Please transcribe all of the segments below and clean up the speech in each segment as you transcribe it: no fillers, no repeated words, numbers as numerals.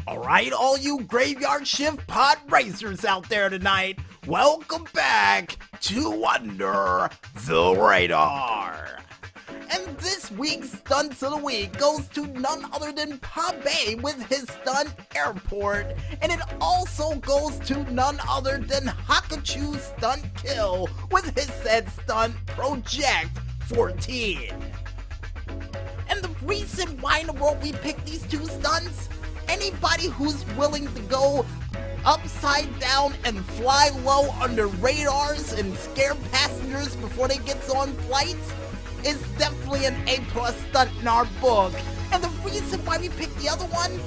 Alright, all you graveyard shift pod racers out there tonight, welcome back to Under the Radar. And this week's Stunts of the Week goes to none other than Pabe with his stunt Airport, and it also goes to none other than Hakachu Stunt Kill with his said stunt Project 14. And the reason why in the world we picked these two stunts, anybody who's willing to go upside down and fly low under radars and scare passengers before they get on flights is definitely an A+ stunt in our book. And the reason why we picked the other one,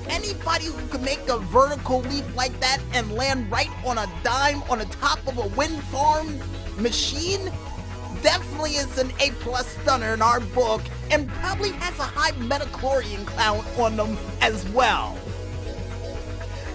anybody who can make a vertical leap like that and land right on a dime on the top of a wind farm machine definitely is an A+ stunner in our book, and probably has a high metachlorian count on them as well.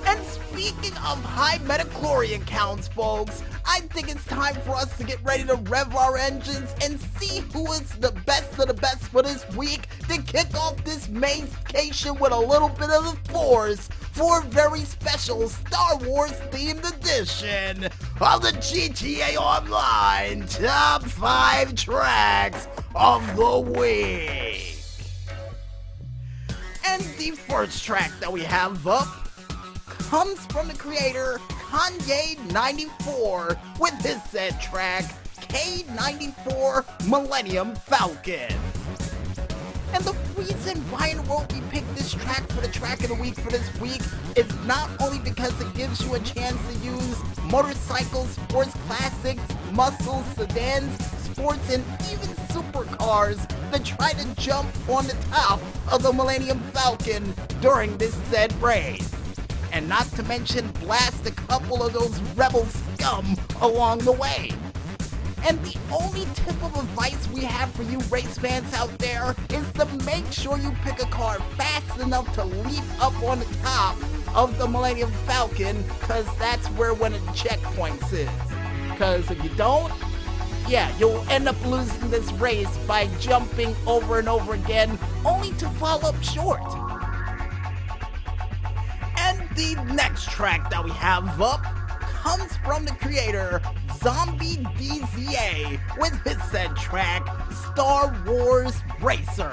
And speaking of high metachlorian counts, folks, I think it's time for us to get ready to rev our engines and see who is the best of the best for this week to kick off this maincation with a little bit of the force for a very special Star Wars themed edition of the GTA Online Top 5 Tracks of the Week. And the first track that we have up comes from the creator Kanye94 with his said track K94 Millennium Falcon. And the reason why in the world we picked this track for the track of the week for this week is not only because it gives you a chance to use motorcycles, sports classics, muscles, sedans, sports, and even supercars to try to jump on the top of the Millennium Falcon during this said race. And not to mention blast a couple of those rebel scum along the way. And the only tip of advice we have for you race fans out there is to make sure you pick a car fast enough to leap up on the top of the Millennium Falcon, because that's where one of the checkpoints is. Because if you don't, yeah, you'll end up losing this race by jumping over and over again, only to fall up short. And the next track that we have up comes from the creator Zombie DZA with his said track Star Wars Racer.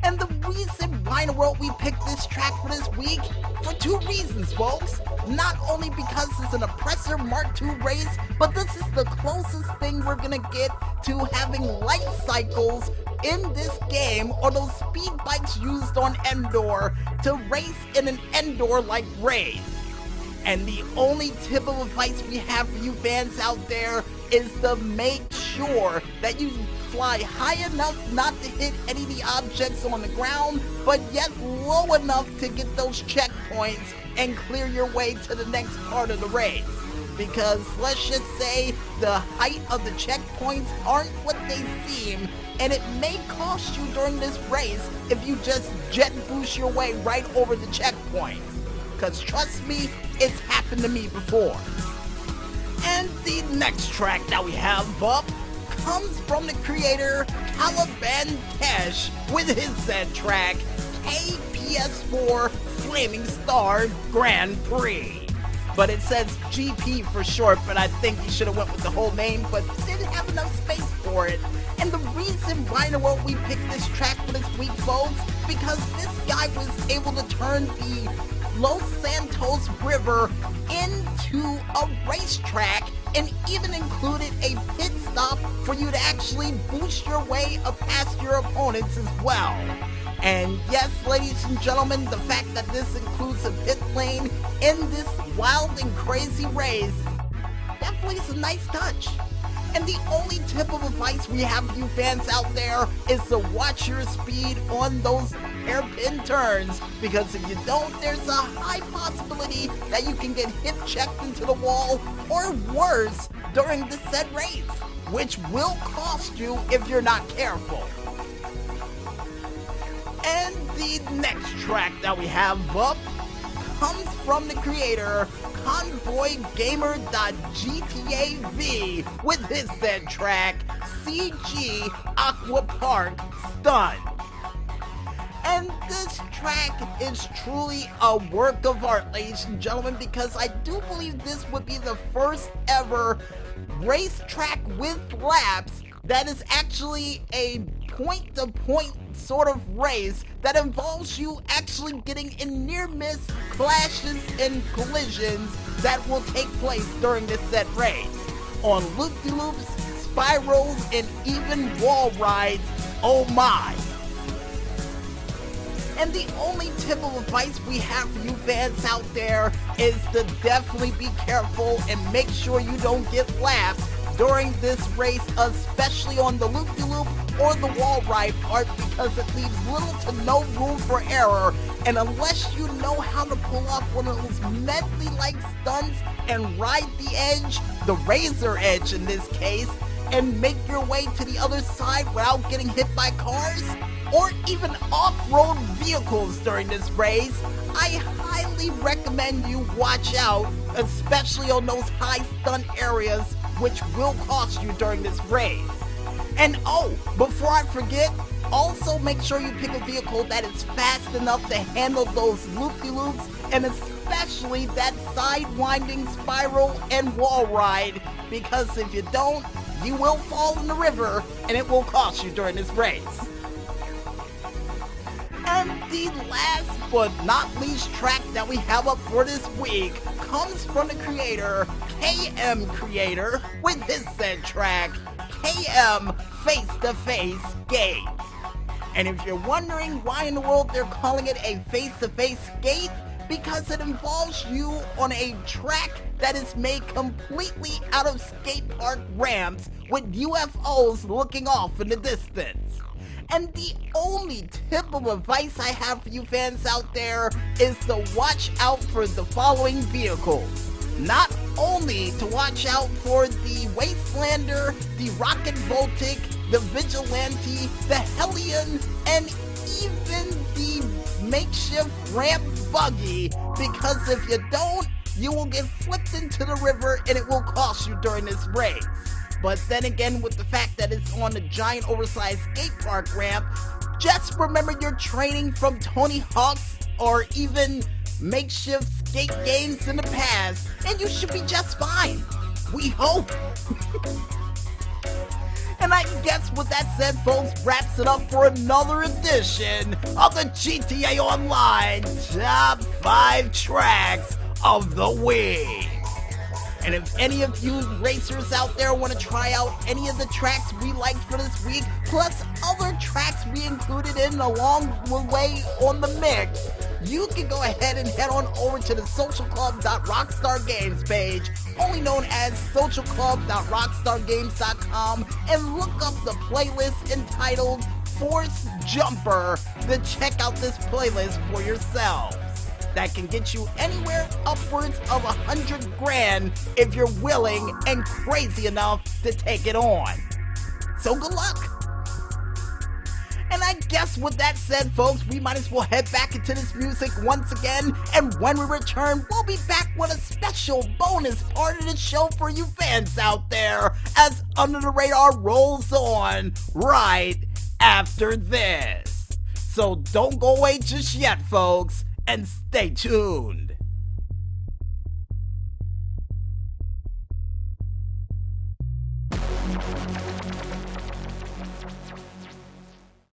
And the reason why in the world we picked this track for this week, for two reasons, folks. Not only because it's an Oppressor Mark II race, but this is the closest thing we're gonna get to having light cycles in this game, or those speed bikes used on Endor to race in an Endor-like race. And the only tip of advice we have for you fans out there is to make sure that you fly high enough not to hit any of the objects on the ground, but yet low enough to get those checkpoints and clear your way to the next part of the race. Because let's just say the height of the checkpoints aren't what they seem, and it may cost you during this race if you just jet boost your way right over the checkpoints. Because trust me, it's happened to me before. And the next track that we have up comes from the creator Caliban Tesh with his said track Pt.4 Flaming Star Grand Prix. But it says GP for short, but I think he should have went with the whole name, but didn't have enough space for it. And the reason why in the world we picked this track for this week, folks, because this guy was able to turn the Los Santos River into a racetrack, and even included a pit stop for you to actually boost your way up past your opponents as well. And yes, ladies and gentlemen, the fact that this includes a pit lane in this wild and crazy race definitely is a nice touch. And the only tip of advice we have for you fans out there is to watch your speed on those hairpin turns, because if you don't, there's a high possibility that you can get hip checked into the wall, or worse, during the said race, which will cost you if you're not careful. And the next track that we have up comes from the creator ConvoyGamer.GTAV with his said track CG Aqua Park Stunt. And this track is truly a work of art, ladies and gentlemen, because I do believe this would be the first ever racetrack with laps that is actually a point-to-point sort of race that involves you actually getting in near-miss clashes and collisions that will take place during this said race. On loop-de-loops, spirals, and even wall rides, oh my. And the only tip of advice we have for you fans out there is to definitely be careful and make sure you don't get lapped during this race, especially on the loop-de-loop or the wall ride part, because it leaves little to no room for error. And unless you know how to pull off one of those medley-like stunts and ride the edge, the razor edge in this case, and make your way to the other side without getting hit by cars, or even off-road vehicles during this race, I highly recommend you watch out, especially on those high stunt areas, which will cost you during this race. And oh, before I forget, also make sure you pick a vehicle that is fast enough to handle those loop-de-loops, and especially that side-winding spiral and wall ride, because if you don't, you will fall in the river, and it will cost you during this race. And the last but not least track that we have up for this week comes from the creator, KM Creator, with his said track, KM Face to Face Skate. And if you're wondering why in the world they're calling it a face-to-face skate, because it involves you on a track that is made completely out of skate park ramps with UFOs looking off in the distance. And the only tip of advice I have for you fans out there is to watch out for the following vehicles. Not only to watch out for the Wastelander, the Rocket Voltic, the Vigilante, the Hellion, and even the makeshift ramp buggy, because if you don't, you will get flipped into the river and it will cost you during this race. But then again, with the fact that it's on a giant oversized skate park ramp, just remember your training from Tony Hawk's or even makeshift skate games in the past, and you should be just fine. We hope. And I guess with that said, folks, wraps it up for another edition of the GTA Online Top 5 Tracks of the Week. And if any of you racers out there want to try out any of the tracks we liked for this week, plus other tracks we included in along the way on the mix, you can go ahead and head on over to the socialclub.rockstargames page, only known as socialclub.rockstargames.com, and look up the playlist entitled Force Jumper to check out this playlist for yourselves. That can get you anywhere upwards of $100,000 if you're willing and crazy enough to take it on. So good luck. And I guess with that said, folks, we might as well head back into this music once again, and when we return, we'll be back with a special bonus part of the show for you fans out there, as Under the Radar rolls on right after this. So don't go away just yet, folks, and stay tuned.